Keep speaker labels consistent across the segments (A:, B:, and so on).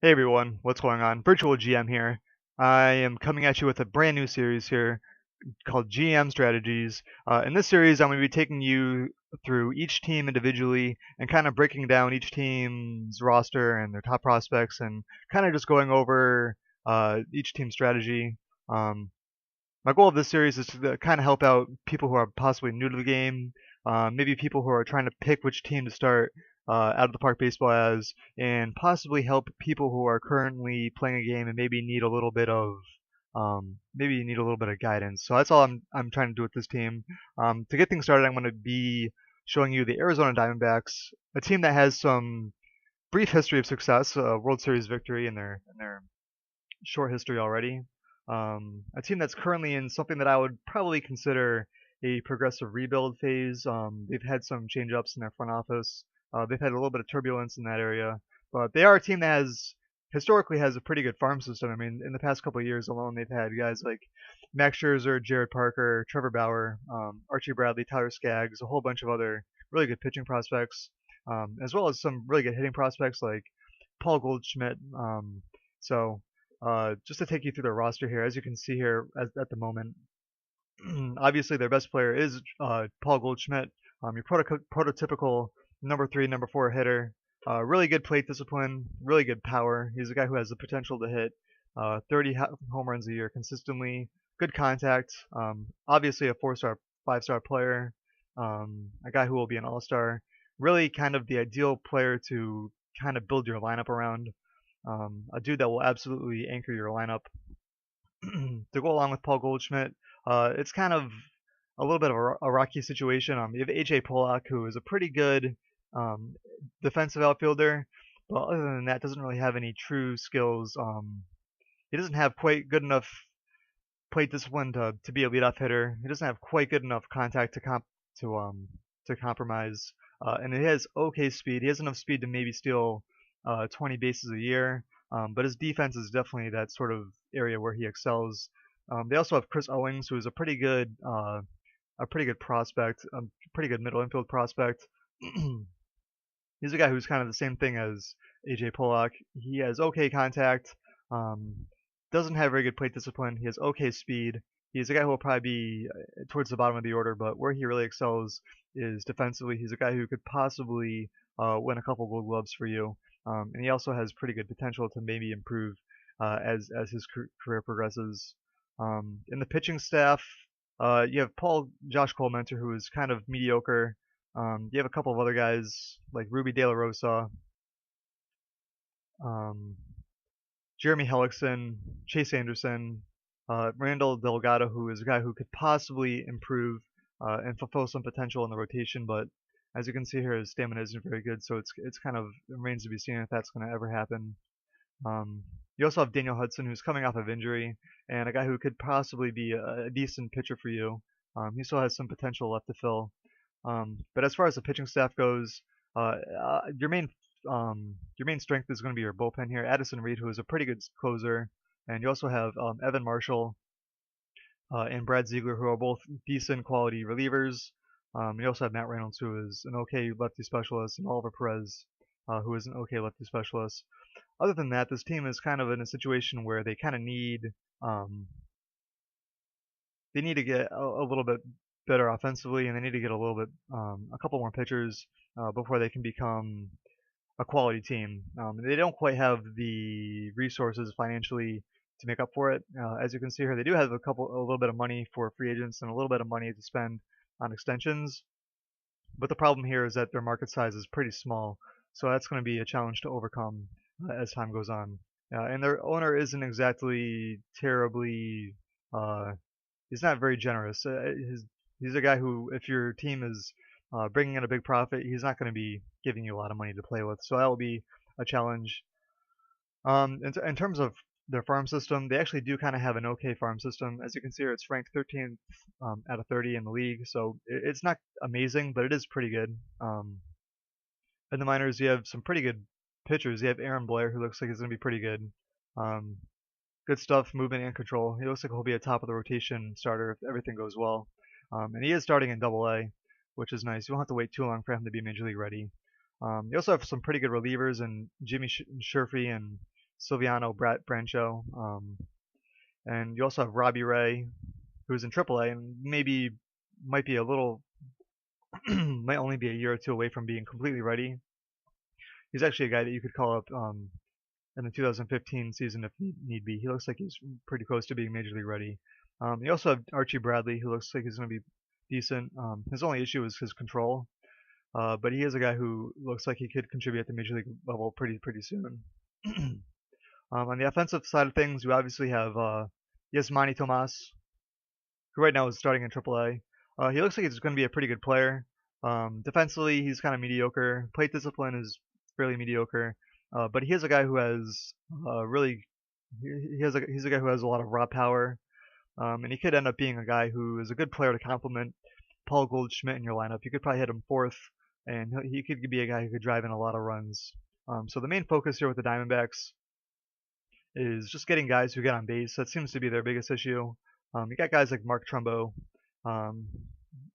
A: Hey everyone, what's going on? Virtual GM here. I am coming at you with a brand new series here called GM Strategies. In this series, I'm going to be taking you through each team individually and kind of breaking down each team's roster and their top prospects and kind of just going over each team's strategy. Um, my goal of this series is to kind of help out people who are possibly new to the game, maybe people who are trying to pick which team to start out of the park baseball as, and possibly help people who are currently playing a game and maybe need a little bit of guidance. So that's all I'm trying to do with this team. To get things started, I'm going to be showing you the Arizona Diamondbacks, a team that has some brief history of success, a World Series victory in their short history already. A team that's currently in something that I would probably consider a progressive rebuild phase. They've had some change-ups in their front office. They've had a little bit of turbulence in that area, but they are a team that historically has a pretty good farm system. I mean, in the past couple of years alone, they've had guys like Max Scherzer, Jared Parker, Trevor Bauer, Archie Bradley, Tyler Skaggs, a whole bunch of other really good pitching prospects, as well as some really good hitting prospects like Paul Goldschmidt. Just to take you through their roster here, as you can see here at the moment, obviously their best player is Paul Goldschmidt, your prototypical number three, number four hitter. Really good plate discipline, really good power. He's a guy who has the potential to hit 30 home runs a year consistently. Good contact. Obviously a four-star, five-star player. A guy who will be an all-star. Really kind of the ideal player to kind of build your lineup around. A dude that will absolutely anchor your lineup. To go along with Paul Goldschmidt, it's kind of a little bit of a rocky situation. You have AJ Pollock, who is a pretty good um, defensive outfielder, but other than that, doesn't really have any true skills. He doesn't have quite good enough plate discipline to be a leadoff hitter. He doesn't have quite good enough contact to compromise, and he has okay speed. He has enough speed to maybe steal 20 bases a year, but his defense is definitely that sort of area where he excels. They also have Chris Owings, who is a pretty good prospect, a pretty good middle infield prospect. He's a guy who's kind of the same thing as AJ Pollock. He has okay contact, um, doesn't have very good plate discipline. He has okay speed. He's a guy who will probably be towards the bottom of the order, but where he really excels is defensively. He's a guy who could possibly win a couple Gold Gloves for you, and he also has pretty good potential to maybe improve as his career progresses. In the pitching staff, you have Josh Colementor, who is kind of mediocre. You have a couple of other guys like Ruby De La Rosa, um, Jeremy Hellickson, Chase Anderson, Randall Delgado, who is a guy who could possibly improve and fulfill some potential in the rotation, but as you can see here, his stamina isn't very good, so it's kind of it remains to be seen if that's going to ever happen. You also have Daniel Hudson, who's coming off of injury, and a guy who could possibly be a decent pitcher for you. He still has some potential left to fill. But as far as the pitching staff goes, uh, uh, your main your main strength is going to be your bullpen here. Addison Reed, who is a pretty good closer, and you also have Evan Marshall and Brad Ziegler, who are both decent quality relievers. You also have Matt Reynolds, who is an okay lefty specialist, and Oliver Perez, who is an okay lefty specialist. Other than that, this team is kind of in a situation where they kind of um, need to get a little bit better offensively, and they need to get a couple more pitchers before they can become a quality team. They don't quite have the resources financially to make up for it. As you can see here, they do have a little bit of money for free agents and a little bit of money to spend on extensions. But the problem here is that their market size is pretty small, so that's going to be a challenge to overcome as time goes on. And their owner isn't exactly terribly uh, he's not very generous. He's a guy who, if your team is bringing in a big profit, he's not going to be giving you a lot of money to play with. So that will be a challenge. In terms of their farm system, they actually do kind of have an okay farm system. As you can see here, it's ranked 13th out of 30 in the league, so it's not amazing, but it is pretty good. In the minors, you have some pretty good pitchers. You have Aaron Blair, who looks like he's going to be pretty good. Um, Good stuff, movement and control. He looks like he'll be a top of the rotation starter if everything goes well. And he is starting in Double A, which is nice. You won't have to wait too long for him to be major league ready. You also have some pretty good relievers in Jimmy Sherfy and Silviano Brancho, and you also have Robbie Ray, who's in AAA and maybe might be a little might only be a year or two away from being completely ready. He's actually a guy that you could call up in the 2015 season if need be. He looks like he's pretty close to being major league ready. You also have Archie Bradley, who looks like he's going to be decent. His only issue is his control, but he is a guy who looks like he could contribute at the major league level pretty soon. On the offensive side of things, we obviously have Yasmany Tomas, who right now is starting in AAA. He looks like he's going to be a pretty good player. Defensively, he's kind of mediocre. Plate discipline is fairly mediocre. But he is a guy who has he's a guy who has a lot of raw power, and he could end up being a guy who is a good player to complement Paul Goldschmidt in your lineup. You could probably hit him fourth, and he could be a guy who could drive in a lot of runs. So the main focus here with the Diamondbacks is just getting guys who get on base. That seems to be their biggest issue. You got guys like Mark Trumbo, and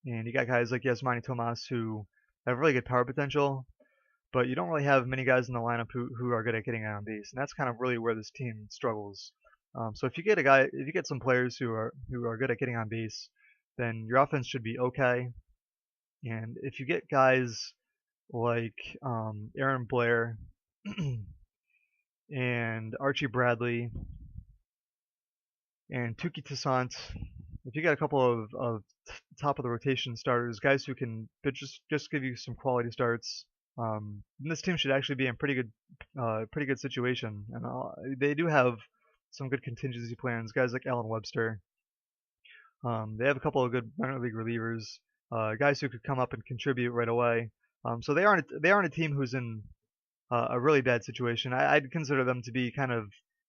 A: you got guys like Yasmany Tomas who have really good power potential, but you don't really have many guys in the lineup who are good at getting on base, and that's kind of really where this team struggles. So if you get some players who are good at getting on base, then your offense should be okay. And if you get guys like Aaron Blair and Archie Bradley and Tuki Toussaint, if you got a couple of top of the rotation starters, guys who can just give you some quality starts, this team should actually be in pretty good situation. And they do have some good contingency plans. Guys like Alan Webster. They have a couple of good minor league relievers, guys who could come up and contribute right away. So they aren't a team who's in a really bad situation. I'd consider them to be kind of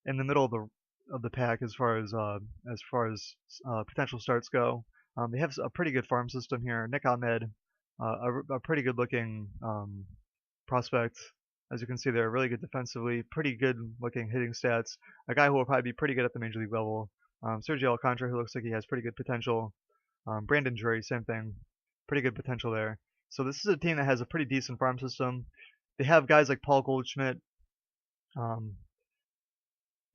A: in the middle of the pack as far as potential starts go. They have a pretty good farm system here. Nick Ahmed, a pretty good looking prospect. As you can see, they're really good defensively, pretty good looking hitting stats. A guy who will probably be pretty good at the major league level. Sergio Alcantara, who looks like he has pretty good potential. Brandon Drury, same thing, pretty good potential there. So this is a team that has a pretty decent farm system. They have guys like Paul Goldschmidt.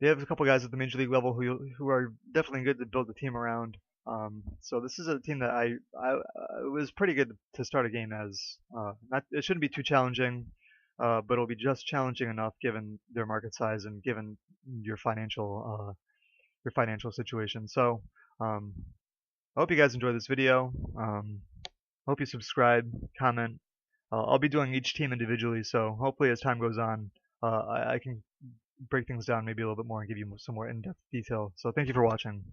A: They have a couple guys at the major league level who are definitely good to build the team around. So this is a team that I was pretty good to start a game as. It shouldn't be too challenging, but it'll be just challenging enough given their market size and given your financial situation. So I hope you guys enjoyed this video. Hope you subscribe, comment. I'll be doing each team individually, so hopefully as time goes on, I can break things down maybe a little bit more and give you some more in-depth detail. So thank you for watching.